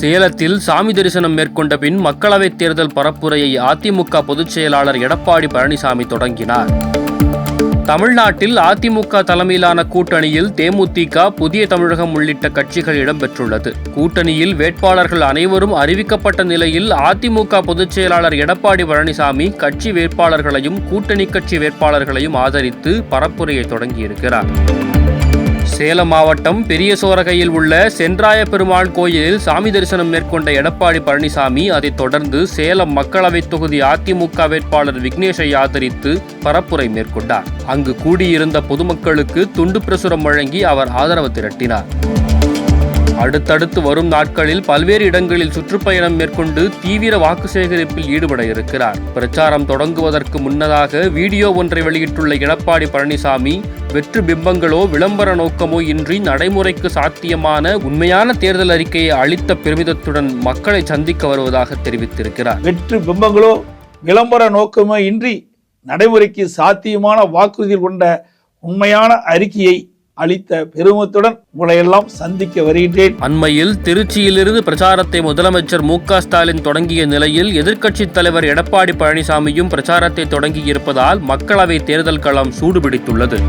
சேலத்தில் சாமி தரிசனம் மேற்கொண்ட பின் மக்களவைத் தேர்தல் பரப்புரையை அதிமுக பொதுச் செயலாளர் எடப்பாடி பழனிசாமி தொடங்கினார். தமிழ்நாட்டில் அதிமுக தலைமையிலான கூட்டணியில் தேமுதிக, புதிய தமிழகம் உள்ளிட்ட கட்சிகள் இடம்பெற்றுள்ளது. கூட்டணியில் வேட்பாளர்கள் அனைவரும் அறிவிக்கப்பட்ட நிலையில் அதிமுக பொதுச் செயலாளர் எடப்பாடி பழனிசாமி கட்சி வேட்பாளர்களையும் கூட்டணி கட்சி வேட்பாளர்களையும் ஆதரித்து பரப்புரையை தொடங்கியிருக்கிறார். சேலம் மாவட்டம் பெரிய சோரகையில் உள்ள சென்றாய பெருமாள் கோயிலில் சாமி தரிசனம் மேற்கொண்ட எடப்பாடி பழனிசாமி அதைத் தொடர்ந்து சேலம் மக்களவைத் தொகுதி அதிமுக வேட்பாளர் விக்னேஷை ஆதரித்து பரப்புரை மேற்கொண்டார். அங்கு கூடியிருந்த பொதுமக்களுக்கு துண்டு பிரசுரம் வழங்கி அவர் ஆதரவு திரட்டினார். அடுத்தடுத்து வரும் நாட்களில் பல்வேறு இடங்களில் சுற்றுப்பயணம் மேற்கொண்டு தீவிர வாக்கு சேகரிப்பில் ஈடுபட இருக்கிறார். பிரச்சாரம் தொடங்குவதற்கு முன்னதாக வீடியோ ஒன்றை வெளியிட்டுள்ள எடப்பாடி பழனிசாமி, வெற்று பிம்பங்களோ விளம்பர நோக்கமோ இன்றி நடைமுறைக்கு சாத்தியமான உண்மையான தேர்தல் அறிக்கையை அளித்த பெருமிதத்துடன் மக்களை சந்திக்க வருவதாக தெரிவித்திருக்கிறார். வெற்று பிம்பங்களோ விளம்பர நோக்கமோ இன்றி நடைமுறைக்கு சாத்தியமான வாக்குறுதிகள் கொண்ட உண்மையான அறிக்கையை அளித்த பெருமிதத்துடன் உங்களையெல்லாம் சந்திக்க வருகின்றேன். அண்மையில் திருச்சியிலிருந்து பிரச்சாரத்தை முதலமைச்சர் மு.க. ஸ்டாலின் தொடங்கிய நிலையில் எதிர்க்கட்சித் தலைவர் எடப்பாடி பழனிசாமியும் பிரச்சாரத்தை தொடங்கியிருப்பதால் மக்களவை தேர்தல் களம் சூடுபிடித்துள்ளது.